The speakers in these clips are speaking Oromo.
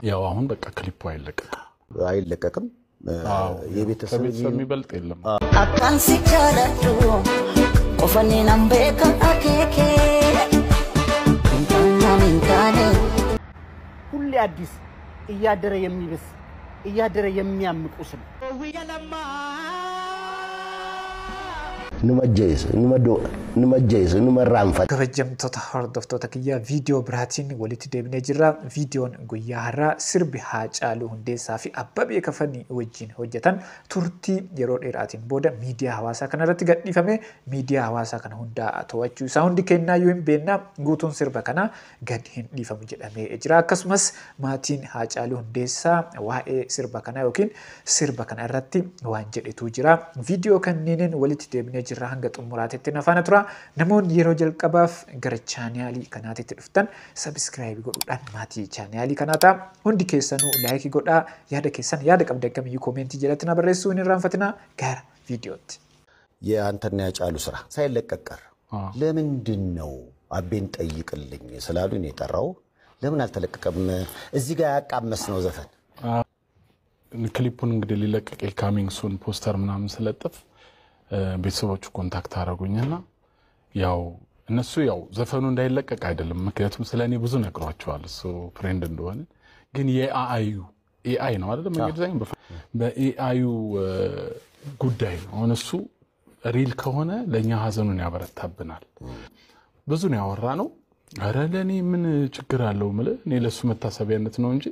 ያው አሁን በቃ ክሊፑ አይለቀቅም የቤተሰብ የሚበልጥ የለም አካን ሲቻላቱ ቆፈኔ ናምቤካ አኬኬ እንታኔ ሁሌ አዲስ እያደረ የሚብስ እያደረ የሚያምቁስ ነው numajjees numarraanfat kabajamtoota hordoftoota kiyya viidiyoo biraatiin walitti deebinee jirra viidiyoon guyyaa har'aa sirbi Haacaaluu Hundeessaa fi Abbabee Kafanii wajjin hojjetan turtii yeroo dheeraatiin booda miidiyaa hawaasaa kana irratti gadhiifame miidiyaa hawaasaa kana hundaa to'achuu isaa hundi kennaayyuu hin beekna guutuun sirba kana gad hin dhiifamu jedhamee jira akkasumas maatiin Haacaaluu Hundeessaa waa'ee sirba kana yookiin sirba kana irratti waan jedhetu jira viidiyoo kanneeniin walitti deebinee jirra hanga xumuraatitti nafaana tura namoonni yeroo jalqabaaf gara chaanaalii kanaatitti dhuftan subscribe godhuudhaan maatii chaanaalii kanaata hundi keessanuu like godhaa yaada keessan yaada qabdan kamiyyuu komentii jalatti na barreessuu hin irraanfatina gara viidiyootti የአንተና ያጫሉ ስራ ሳይለቀቀር ለምንድነው አቤን ጠይቅልኝ ስላሉኝ የጠራው ለምን አልተለቀቀም እዚህ ጋር ያቃመስ ነው ዘፈን ክሊፑን እንግዲህ ሊለቀቅ ካሚንግ ሱን ፖስተር ምናምን ስለጥፍ ቤተሰቦቹ ኮንታክት አደረጉኝና ያው እነሱ ያው ዘፈኑ እንዳይለቀቅ አይደለም ምክንያቱም ስለኔ ብዙ ነግሯቸዋል እሱ ፍሬንድ እንደሆነ ግን ኤአይ ነው አይደል እንግዲህ በኤአዩ ጉዳይ ነው እነሱ ሪል ከሆነ ለኛ ሀዘኑን ያበረታብናል ብዙ ነው ያወራነው አረ ለኔ ምን ችግር አለው ማለት እኔ ለሱ መታሰቢያነት ነው እንጂ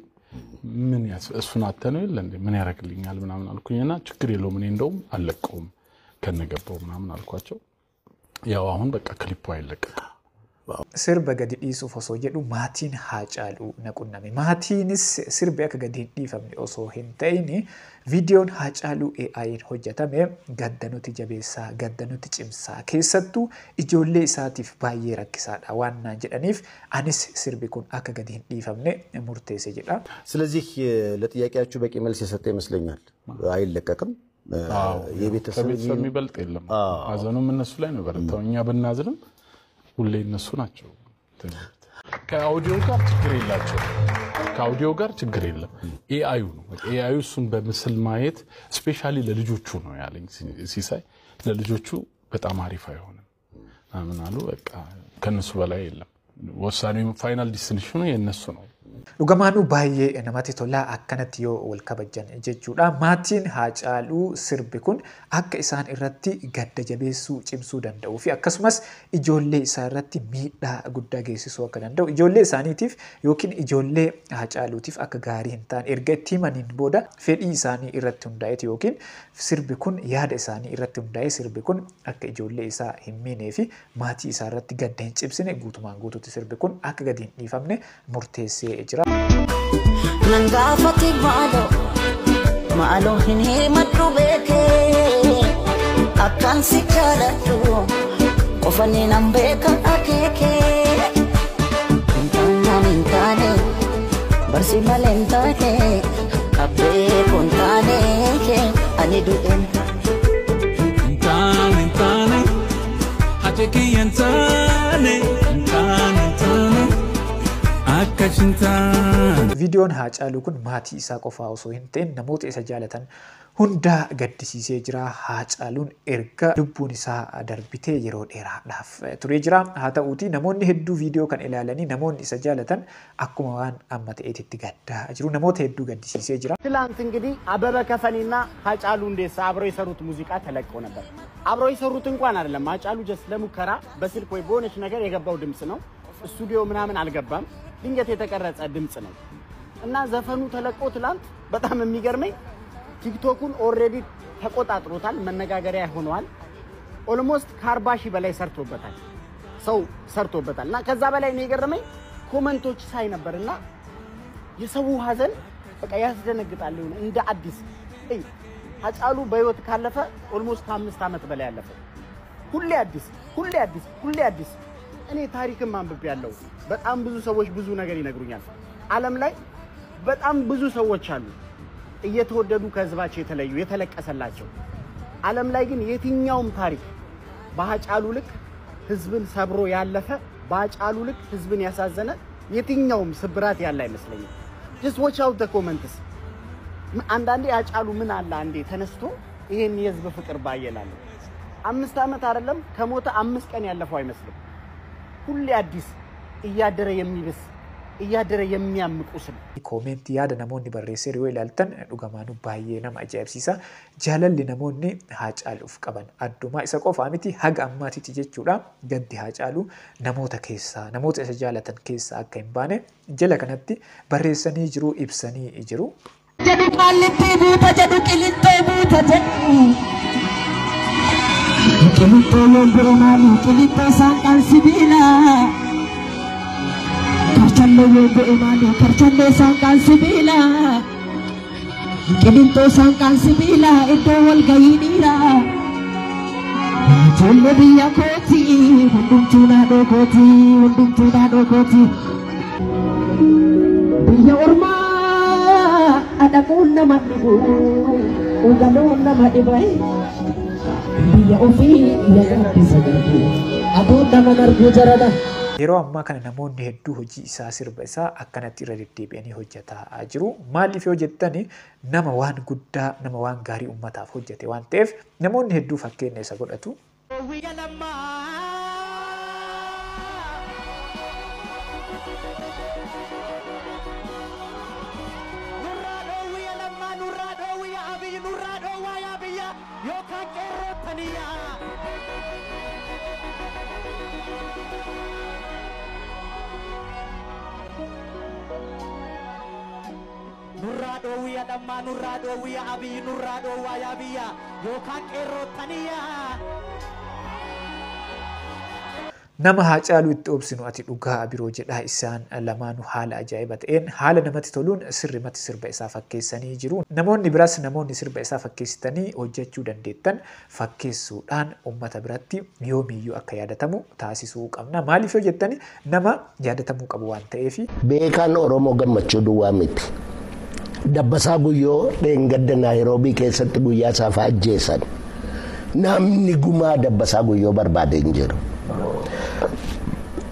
ምን እሱን አተነው ይል እንዴ ምን ያረግልኛል ምናምን አልኩኝና ችግር የለውም እኔ እንደውም አለቀውም ከነገባው ምናምን አልኳቸው ያው አሁን በቃ ክሊፑ አይለቀቅም sirba gadi dhiisuuf osoo jedhu maatiin Haacaaluu naqunname maatiinis sirbi akka gadi dhiifamne osoo hin ta'in viidiyoon Haacaaluu AI'n hojjetame gaddanuti jabeessaa gaddanuti cimsaa keessattuu ijoollee isaatiif baay'ee rakkisaadha waan naan jedhaniif anis sirbi kun akka gadi hin dhiifamne murteesse jedha ስለዚህ ለጥያቄያችሁ በቂ መልስ የሰጠ ይመስለኛል አይለቀቅም የቤተሰብ የሚበልጥ የለም ሀዘኑም እነሱ ላይ ነው በረታው እኛ በእናዝንም ሁሌ እነሱ ናቸው ከአውዲዮ ጋር ችግር የለም ኤአዩ ነው ኤአዩ እሱን በምስል ማየት ስፔሻሊ ለልጆቹ ነው ያለኝ ሲሳይ ለልጆቹ በጣም አሪፍ አይሆንም አምናሉ በቃ ከነሱ በላይ የለም ወሳኔው ፋይናል ዲስቲንክሽኑ የነሱ ነው Dhugumaanuu baay'ee namatti tola akkanatti yoo wal kabajan jechuudha maatiin Haacaaluu sirbi kun akka isaan irratti gadda jabeessuu cimsuu danda'u fi akkasumas ijoollee isaa irratti miidhaa guddaa geessisuu akka danda'u ijoollee isaaniitiif yookiin ijoollee Haacaaluutiif akka gaarii hin taane erga itti himaniin booda fedhii isaanii irratti hundaa'e yookiin sirbi kun yaada isaanii irratti hundaa'e sirbi kun akka ijoollee isaa hin miinee fi maatii isaa irratti gadda hin cimsine guutumaan guutuutti sirbi kun akka gadi hin dhiifamne murteessee jira nangafati malo hini matu beke akan sikalatu ofani nambeka akeke intane barsi malentane abbe kontane ke anidu intane ateki intane viidiyoon Haacaaluu kun maatii isaa qofaa osoo hin ta'in namoota isa jaalatan hundaa gaddisiisee jira Haacaaluun erga lubbuun isaa darbitee yeroo dheeraadhaaf turee jira haa ta'uutii namoonni hedduu viidiyoo kan ilaalanii namoonni isa jaalatan akkuma waan amma ta'eetti gaddaa jiru namoota hedduu gaddisiisee jira ትላንት እንግዲህ አበበ ከፈኒና Haacaaluu Hundeessaa አብረው የሰሩት ሙዚቃ ተለቀው ነበር አብረው የሰሩት እንኳን አይደለም Haacaaluu ጀስት ለሙከራ በስልክ ወይ በሆነች ነገር የገባው ድምጽ ነው ስቱዲዮ ምናምን አልገባም ድንገት የተቀረጸ ድምጽ ነው እና ዘፈኑ ተለቆ ትላንት በጣም የሚገርመኝ ቲክቶኩን ኦሬዲ ተቆጣጥሮታል መነጋገሪያ ሆኗል ኦልሞስት ከ40,000 በላይ ሰርቶበታል ሰው ሰርቶበታልና ከዛ በላይ ነው የገረመኝ ኮሜንቶች ሳይ ነበርና የሰው ሀዘን በቃ ያስደነግጣል እንደ አዲስ Haacaaluu በህይወት ካለፈ ኦልሞስት 5 አመት በላይ ያለፈ ሁሌ አዲስ እኔ ታሪክም ማንበብ ያለው በጣም ብዙ ሰዎች ብዙ ነገር ይነግሩኛል ዓለም ላይ በጣም ብዙ ሰዎች አሉ እየተወደዱ ከህዝባቸው የተለዩ የተለቀሰላቸው ዓለም ላይ ግን የትኛውም ታሪክ በሀጫሉ ልክ ህዝብን ሰብሮ ያለፈ በሀጫሉ ልክ ህዝብን ያሳዘነ የትኛውም ስብራት ያለ አይመስለኝም just watch out the comments አንዳንዴ ያጫሉ ምን አለ አንዴ ተነስቶ ይሄን የህዝብ ፍቅር ባየላል 5 አመት አይደለም ከሞተ 5 ቀን ያለፈው አይመስልም ሁሌ አዲስ እያደረ የሚብስ እያደረ የሚያምቁስም ኮሜንት ያደ ነሞኒ በሬሰሪ ወይ ላልተን ዱጋማኑ ባየ ነማ አጃብሲሳ ጃለል ነሞኒ ሃጫሉፍ ቀበን አዱማ ኢሳ ቆፋ አሚቲ ሀግ አማቲ ትጀቹዳ ገዲ ሃጫሉ ነሞታ ኬሳ ነሞታ ኢሳ ጃለተን ኬሳ አከ ኢምባኔ ጀለ ከነቲ በሬሰኒ ጅሩ ኢብሰኒ ጅሩ ጀዱ ቃልቲ ቡታ ጀዱ ቂሊንጦ ቡታ ጀዱ ቂሊንጦ የንብረማሉ ቂሊንጦ ሳንቃን ሲቢላ karchalle be'imani karchalle sanqal sibila qilinto sanqal sibila iddo wal gayinira jolle biya koti hundum tuna do koti biya orma ada kunna madibu ugalonna madibai biya ofi ya gadi sagadu adu damanar gujarada yeroo ammaa kana namoonni hedduu hojii isaa sirba isaa akkanatti irra deddeebi'anii hojjetaa jiru. Maaliif yoo jettani nama waan guddaa nama waan gaarii ummataaf hojjete waan ta'eef namoonni hedduu fakkeenya isa godhatu. Nurrado wiya damma nurrado wiya abi nurrado waya biya yokan qerrotaniya nama Haacaaluu itti obsinu ati dhugaa biroo jedhaa isaan lamaanuu haala ajaa'iba ta'een haala namatti toluun sirrimatti sirba isaa fakkeessanii jiru. Namoonni biraas namoonni sirba isaa fakkeessitanii hojjechuu dandeettan fakkeessuudhaan uummata biratti yoomiyyuu akka yaadatamu taasisuu qabna. Maaliif yoo jettani nama yaadatamuu qabu waan ta'eef. Beekaan Oromoo gammachuu duwwaa miti. Dabbasaa Guyyoo dheengadda Naayiroobii keessatti guyyaa isaa ajjeesan. Namni gumaa Dabbasaa Guyyoo barbaade hin jiru.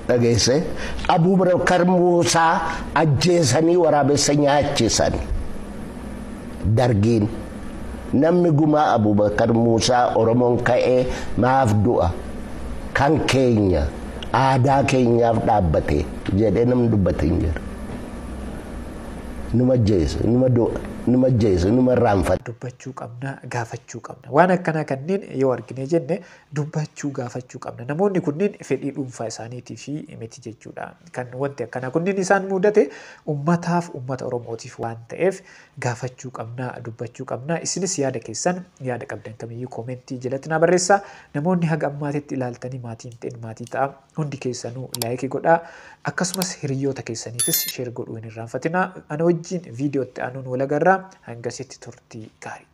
Dhageesse Abuubakar Muusaa ajjeesanii waraabessa nyaachisan. Dargiin namni gumaa Abuubakar Muusaa Oromoon ka'ee maaf du'a kan keenya aadaa keenyaaf dhaabbate jedhee namni dubbate hin jiru. Numa jeesu, numa jeesu, numa raanfatu. Dubbachuu qabna, gaafachuu qabna. Waan akkanaa kanneen yoo argine jenne dubbachuu gaafachuu qabna. Namoonni kunniin fedhii dhuunfaa isaaniitii fi miti jechuudha. Kan wanti akkanaa kunniin isaan mudate ummataaf ummata Oromootiif waan ta'eef gaafachuu qabna, dubbachuu qabna. Isinis yaada keessan yaada qabdan kamiyyuu koomentii jalatti naa barreessaa. Namoonni haga ammaatitti ilaaltanii maatiin ta'in maatii ta'a. Hundi keessanuu laayikii godhaa. Akkasumas hiriyoota keessaniifis sheer godhuu hin irraanfatinaa. Ana wajjin viidiyootti aanuun wal agarraa hangasitti turtii gaarii.